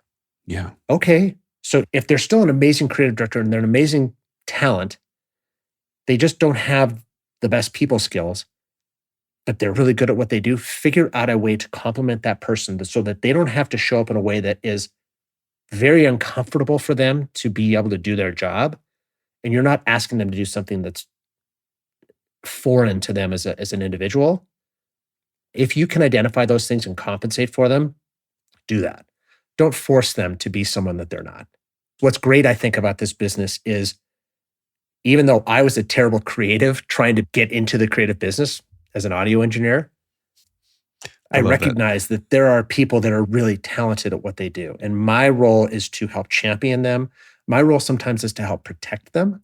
Yeah. Okay, so if they're still an amazing creative director and they're an amazing talent, they just don't have the best people skills, but they're really good at what they do. Figure out a way to complement that person so that they don't have to show up in a way that is very uncomfortable for them to be able to do their job. And you're not asking them to do something that's foreign to them as an individual. If you can identify those things and compensate for them, do that. Don't force them to be someone that they're not. What's great, I think, about this business is, even though I was a terrible creative trying to get into the creative business as an audio engineer, I recognize that there are people that are really talented at what they do. And my role is to help champion them. My role sometimes is to help protect them.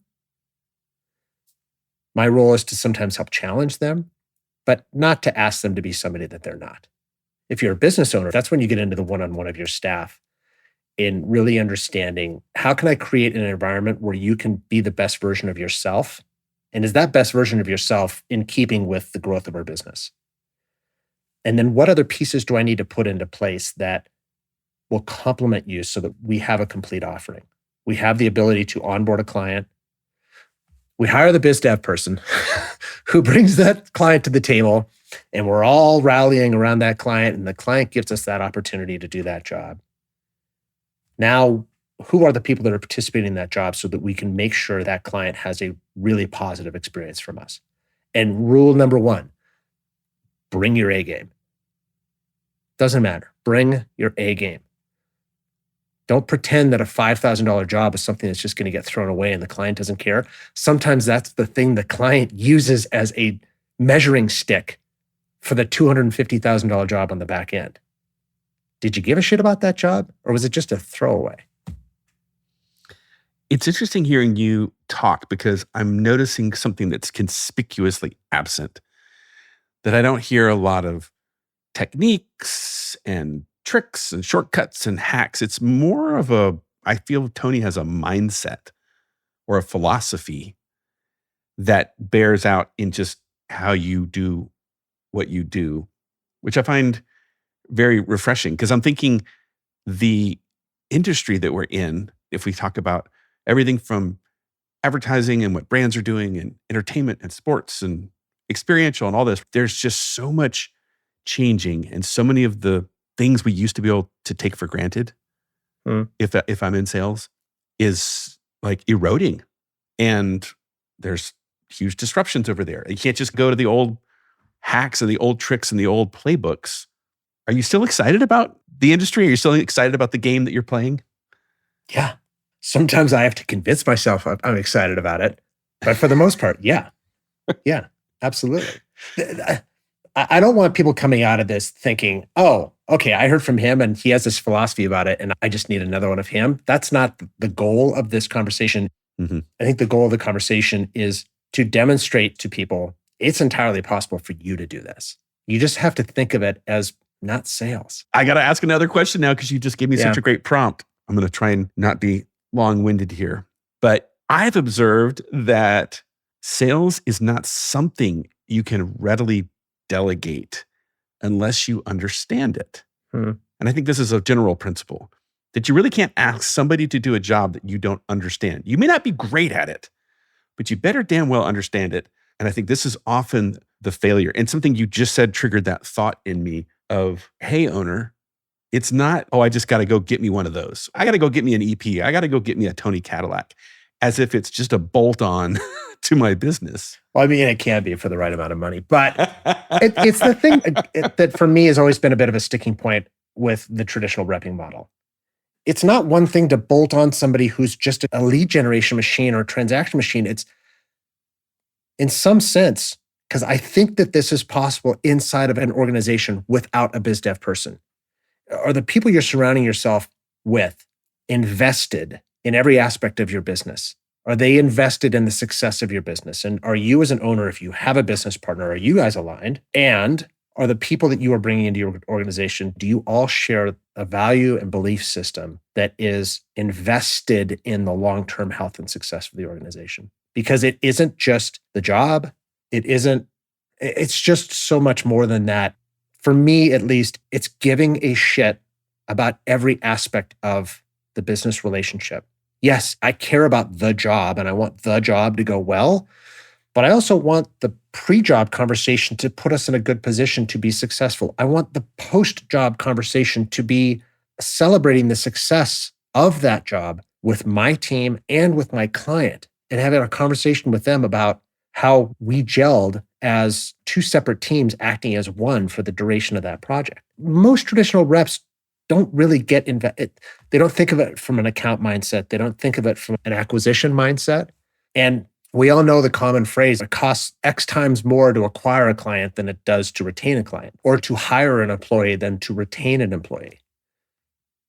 My role is to sometimes help challenge them. but not to ask them to be somebody that they're not. If you're a business owner, that's when you get into the one-on-one of your staff in really understanding, how can I create an environment where you can be the best version of yourself? And is that best version of yourself in keeping with the growth of our business? And then what other pieces do I need to put into place that will complement you so that we have a complete offering? We have the ability to onboard a client. We hire the biz dev person who brings that client to the table, and we're all rallying around that client, and the client gives us that opportunity to do that job. Now, who are the people that are participating in that job so that we can make sure that client has a really positive experience from us? And rule number one, bring your A game. Doesn't matter. Bring your A game. Don't pretend that a $5,000 job is something that's just going to get thrown away and the client doesn't care. Sometimes that's the thing the client uses as a measuring stick for the $250,000 job on the back end. Did you give a shit about that job, or was it just a throwaway? It's interesting hearing you talk because I'm noticing something that's conspicuously absent, that I don't hear a lot of techniques and tricks and shortcuts and hacks. It's more of I feel Tony has a mindset or a philosophy that bears out in just how you do what you do, which I find very refreshing, because I'm thinking the industry that we're in, if we talk about everything from advertising and what brands are doing and entertainment and sports and experiential and all this, there's just so much changing, and so many of the things we used to be able to take for granted, if I'm in sales, is like eroding. And there's huge disruptions over there. You can't just go to the old hacks and the old tricks and the old playbooks. Are you still excited about the industry? Are you still excited about the game that you're playing? Yeah. Sometimes I have to convince myself I'm excited about it. But for the most part, yeah. Yeah, absolutely. I don't want people coming out of this thinking, oh, okay, I heard from him and he has this philosophy about it and I just need another one of him. That's not the goal of this conversation. Mm-hmm. I think the goal of the conversation is to demonstrate to people it's entirely possible for you to do this. You just have to think of it as not sales. I got to ask another question now because you just gave me such a great prompt. I'm going to try and not be long-winded here. But I've observed that sales is not something you can readily delegate unless you understand it. And I think this is a general principle, that you really can't ask somebody to do a job that you don't understand. You may not be great at it, but you better damn well understand it. And I think this is often the failure. And something you just said triggered that thought in me of, hey, owner, it's not, oh, I just got to go get me one of those. I got to go get me an EP. I got to go get me a Tony Kadillak, as if it's just a bolt-on to my business. Well, I mean, it can be for the right amount of money, but it's the thing that for me has always been a bit of a sticking point with the traditional repping model. It's not one thing to bolt on somebody who's just a lead generation machine or a transaction machine. It's, in some sense, because I think that this is possible inside of an organization without a biz dev person. Are the people you're surrounding yourself with invested in every aspect of your business? Are they invested in the success of your business? And are you as an owner, if you have a business partner, are you guys aligned? And are the people that you are bringing into your organization, do you all share a value and belief system that is invested in the long-term health and success of the organization? Because it isn't just the job. It's just so much more than that. For me, at least, it's giving a shit about every aspect of the business relationship. Yes, I care about the job and I want the job to go well, but I also want the pre-job conversation to put us in a good position to be successful. I want the post-job conversation to be celebrating the success of that job with my team and with my client, and having a conversation with them about how we gelled as two separate teams acting as one for the duration of that project. Most traditional reps don't really get they don't think of it from an account mindset. They don't think of it from an acquisition mindset. And we all know the common phrase, it costs X times more to acquire a client than it does to retain a client, or to hire an employee than to retain an employee.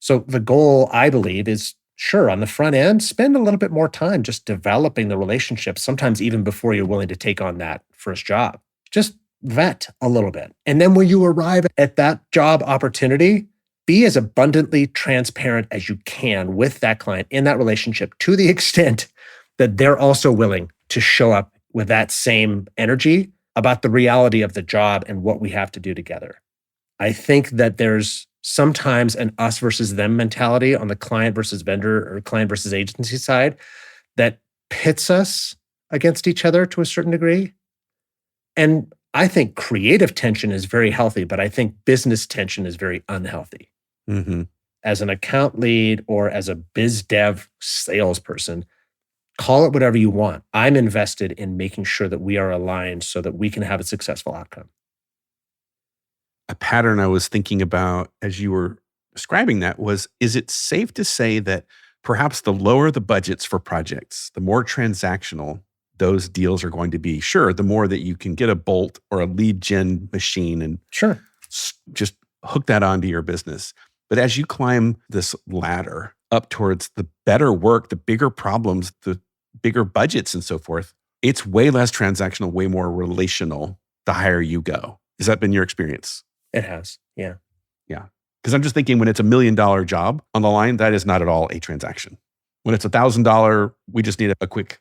So the goal, I believe, is sure, on the front end, spend a little bit more time just developing the relationship, sometimes even before you're willing to take on that first job. Just vet a little bit. And then when you arrive at that job opportunity, be as abundantly transparent as you can with that client in that relationship to the extent that they're also willing to show up with that same energy about the reality of the job and what we have to do together. I think that there's sometimes an us versus them mentality on the client versus vendor or client versus agency side that pits us against each other to a certain degree. And I think creative tension is very healthy, but I think business tension is very unhealthy. Mm-hmm. As an account lead or as a biz dev salesperson, call it whatever you want. I'm invested in making sure that we are aligned so that we can have a successful outcome. A pattern I was thinking about as you were describing that was, is it safe to say that perhaps the lower the budgets for projects, the more transactional those deals are going to be? Sure, the more that you can get a Bolt or a lead gen machine and Sure, just hook that onto your business. But as you climb this ladder up towards the better work, the bigger problems, the bigger budgets and so forth, it's way less transactional, way more relational the higher you go. Has that been your experience? it has. Yeah. Yeah. Because I'm just thinking when it's $1 million job on the line, that is not at all a transaction. When it's $1,000, we just need a quick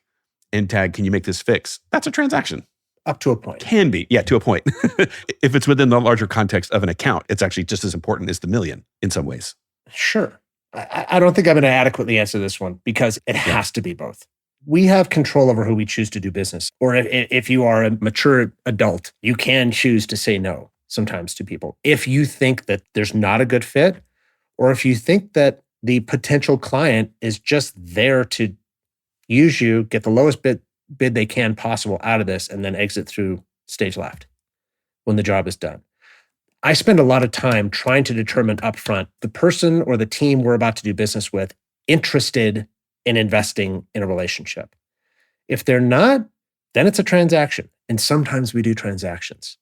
end tag. Can you make this fix? That's a transaction. Up to a point. Can be. Yeah, to a point. If it's within the larger context of an account, it's actually just as important as the million in some ways. Sure. I don't think I'm going to adequately answer this one because it has to be both. We have control over who we choose to do business. Or if you are a mature adult, you can choose to say no sometimes to people. If you think that there's not a good fit, or if you think that the potential client is just there to use you, get the lowest bid they can possible out of this, and then exit through stage left when the job is done. I spend a lot of time trying to determine upfront the person or the team we're about to do business with interested in investing in a relationship. If they're not, then it's a transaction. And sometimes we do transactions.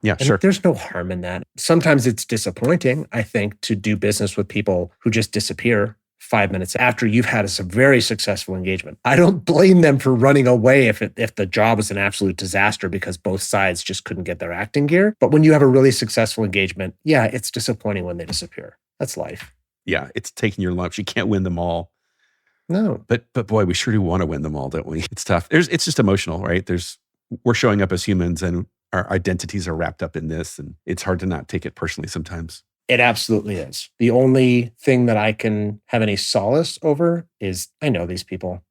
Yeah, and sure. There's no harm in that. Sometimes it's disappointing, I think, to do business with people who just disappear 5 minutes after you've had a very successful engagement. I don't blame them for running away if the job was an absolute disaster because both sides just couldn't get their acting gear. But when you have a really successful engagement, yeah, it's disappointing when they disappear. That's life. Yeah, it's taking your lumps. You can't win them all. No. But boy, we sure do want to win them all, don't we? It's tough. It's just emotional, right? We're showing up as humans and our identities are wrapped up in this, and it's hard to not take it personally sometimes. It absolutely is. The only thing that I can have any solace over is I know these people.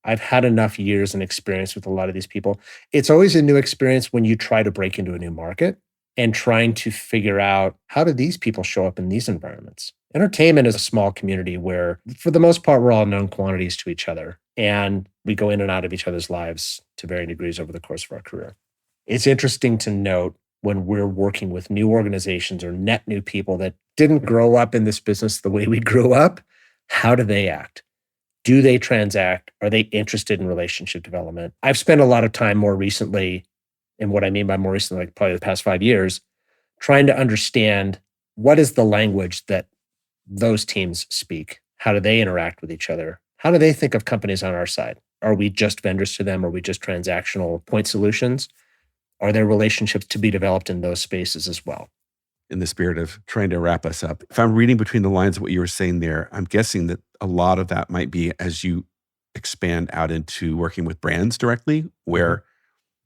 I've had enough years and experience with a lot of these people. It's always a new experience when you try to break into a new market and trying to figure out how do these people show up in these environments. Entertainment is a small community where, for the most part, we're all known quantities to each other, and we go in and out of each other's lives to varying degrees over the course of our career. It's interesting to note when we're working with new organizations or net new people that didn't grow up in this business the way we grew up, how do they act? Do they transact? Are they interested in relationship development? I've spent a lot of time more recently, and what I mean by more recently, like probably the past 5 years, trying to understand what is the language that those teams speak? How do they interact with each other? How do they think of companies on our side? Are we just vendors to them? Are we just transactional point solutions? Are there relationships to be developed in those spaces as well? In the spirit of trying to wrap us up, if I'm reading between the lines of what you were saying there, I'm guessing that a lot of that might be as you expand out into working with brands directly, where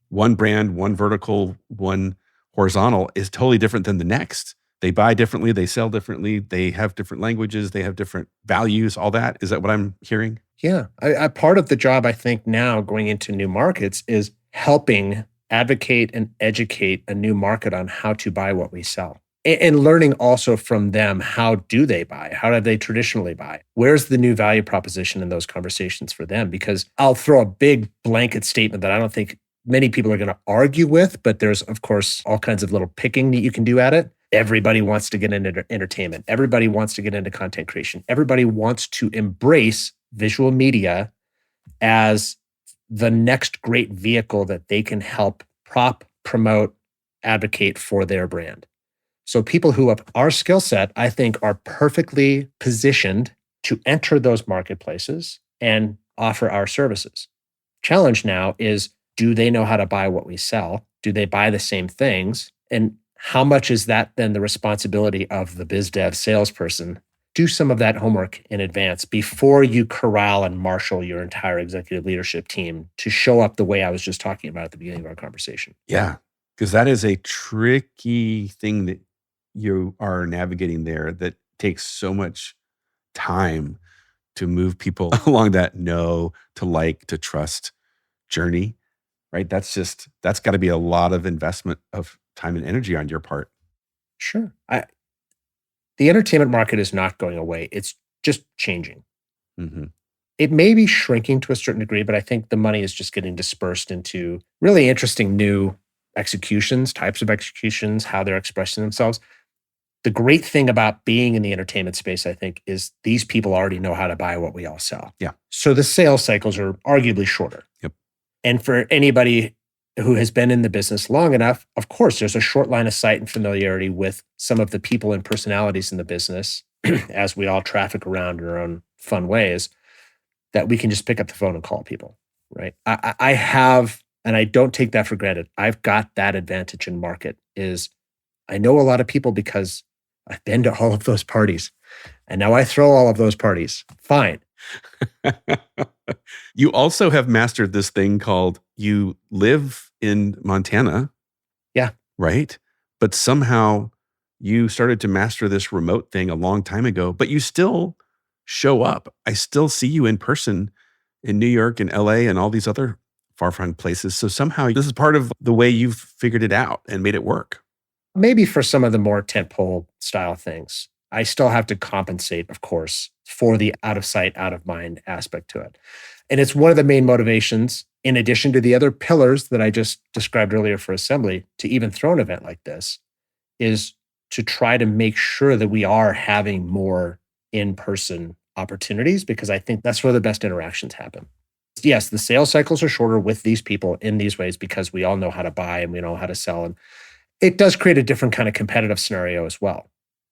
one brand, one vertical, one horizontal is totally different than the next. They buy differently, they sell differently, they have different languages, they have different values, all that. Is that what I'm hearing? Yeah. I part of the job, I think, now going into new markets is helping advocate and educate a new market on how to buy what we sell. And learning also from them, how do they buy? How do they traditionally buy? Where's the new value proposition in those conversations for them? Because I'll throw a big blanket statement that I don't think many people are going to argue with, but there's, of course, all kinds of little picking that you can do at it. Everybody wants to get into entertainment. Everybody wants to get into content creation. Everybody wants to embrace visual media as the next great vehicle that they can help promote, advocate for their brand. So people who have our skill set, I think, are perfectly positioned to enter those marketplaces and offer our services. Challenge now is, do they know how to buy what we sell? Do they buy the same things? And how much is that then the responsibility of the biz dev salesperson? Do some of that homework in advance before you corral and marshal your entire executive leadership team to show up the way I was just talking about at the beginning of our conversation. Yeah, because that is a tricky thing that you are navigating there that takes so much time to move people along that know, to like, to trust journey, right? That's got to be a lot of investment of time and energy on your part. Sure. The entertainment market is not going away. It's just changing. Mm-hmm. It may be shrinking to a certain degree, but I think the money is just getting dispersed into really interesting new executions, types of executions, how they're expressing themselves. The great thing about being in the entertainment space, I think, is these people already know how to buy what we all sell. Yeah. So the sales cycles are arguably shorter. Yep. And for anybody who has been in the business long enough, of course, there's a short line of sight and familiarity with some of the people and personalities in the business as we all traffic around in our own fun ways, that we can just pick up the phone and call people, right? I have, and I don't take that for granted. I've got that advantage in market is I know a lot of people because I've been to all of those parties and now I throw all of those parties. Fine. You also have mastered this thing called you live in Montana. Yeah. Right? But somehow you started to master this remote thing a long time ago, but you still show up. I still see you in person in New York and LA and all these other far-flung places. So somehow this is part of the way you've figured it out and made it work. Maybe for some of the more tentpole style things, I still have to compensate, of course, for the out of sight, out of mind aspect to it. And it's one of the main motivations, in addition to the other pillars that I just described earlier for Assembly, to even throw an event like this, is to try to make sure that we are having more in-person opportunities, because I think that's where the best interactions happen. Yes, the sales cycles are shorter with these people in these ways because we all know how to buy and we know how to sell. And it does create a different kind of competitive scenario as well,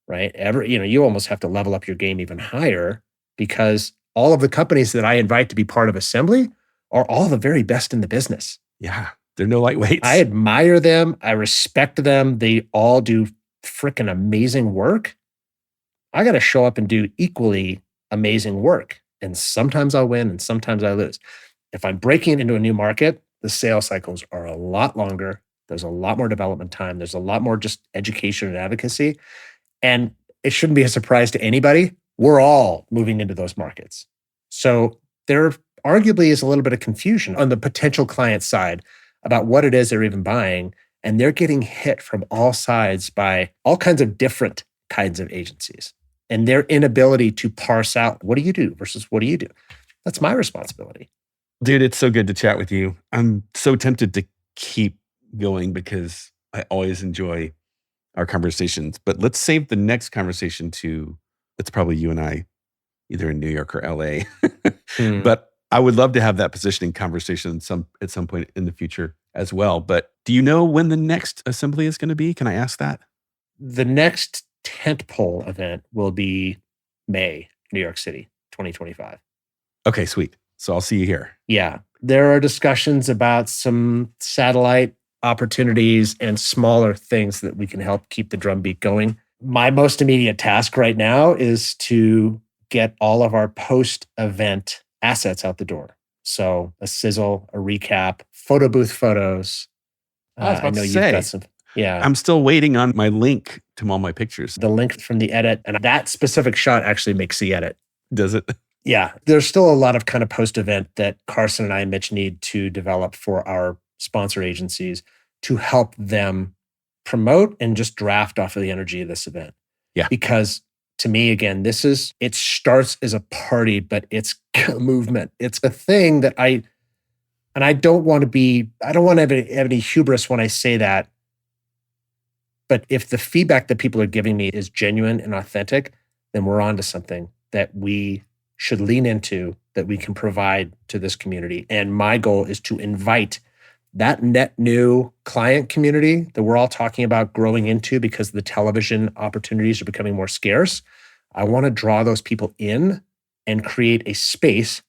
right? You almost have to level up your game even higher because all of the companies that I invite to be part of Assembly are all the very best in the business. Yeah, they're no lightweights. I admire them. I respect them. They all do freaking amazing work. I got to show up and do equally amazing work. And sometimes I'll win and sometimes I lose. If I'm breaking into a new market, the sales cycles are a lot longer. There's a lot more development time. There's a lot more just education and advocacy. And it shouldn't be a surprise to anybody. We're all moving into those markets. So there arguably is a little bit of confusion on the potential client side about what it is they're even buying. And they're getting hit from all sides by all kinds of different kinds of agencies. And their inability to parse out, what do you do versus what do you do? That's my responsibility. Dude, it's so good to chat with you. I'm so tempted to keep going because I always enjoy our conversations. But let's save the next conversation to, it's probably you and I, either in New York or LA. But I would love to have that positioning conversation at some point in the future as well. But do you know when the next Assembly is going to be? Can I ask that? The next tentpole event will be May, New York City, 2025. Okay, sweet. So I'll see you here. Yeah. There are discussions about some satellite opportunities and smaller things that we can help keep the drumbeat going. My most immediate task right now is to get all of our post-event assets out the door. So a sizzle, a recap, photo booth photos. I know you've got some. Yeah. I'm still waiting on my link to all my pictures. The link from the edit. And that specific shot actually makes the edit. Does it? Yeah. There's still a lot of kind of post-event that Carson and I and Mitch need to develop for our sponsor agencies to help them promote and just draft off of the energy of this event. Yeah. Because to me, again, it starts as a party, but it's a movement. It's a thing that I don't want to have any hubris when I say that. But if the feedback that people are giving me is genuine and authentic, then we're on to something that we should lean into, that we can provide to this community. And my goal is to invite that net new client community that we're all talking about growing into because the television opportunities are becoming more scarce. I want to draw those people in and create a space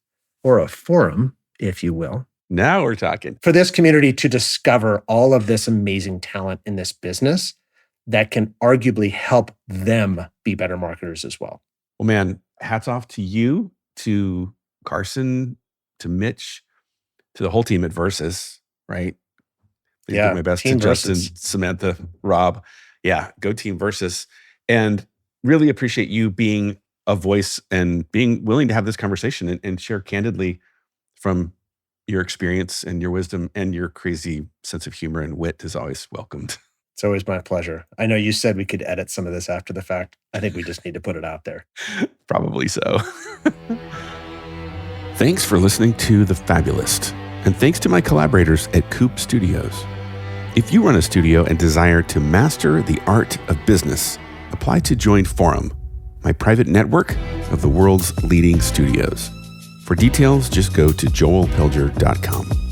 or a forum, if you will, Now we're talking. For this community to discover all of this amazing talent in this business that can arguably help them be better marketers as well. Well, man, hats off to you, to Carson, to Mitch, to the whole team at Versus, right? I do my best to Justin, Samantha, Rob. Yeah, go team Versus. And really appreciate you being a voice and being willing to have this conversation and share candidly from your experience and your wisdom, and your crazy sense of humor and wit is always welcomed. It's always my pleasure. I know you said we could edit some of this after the fact. I think we just need to put it out there. Probably so. Thanks for listening to The Fabulist, and thanks to my collaborators at Coop Studios. If you run a studio and desire to master the art of business, apply to join Forum, my private network of the world's leading studios. For details, just go to joelpilger.com.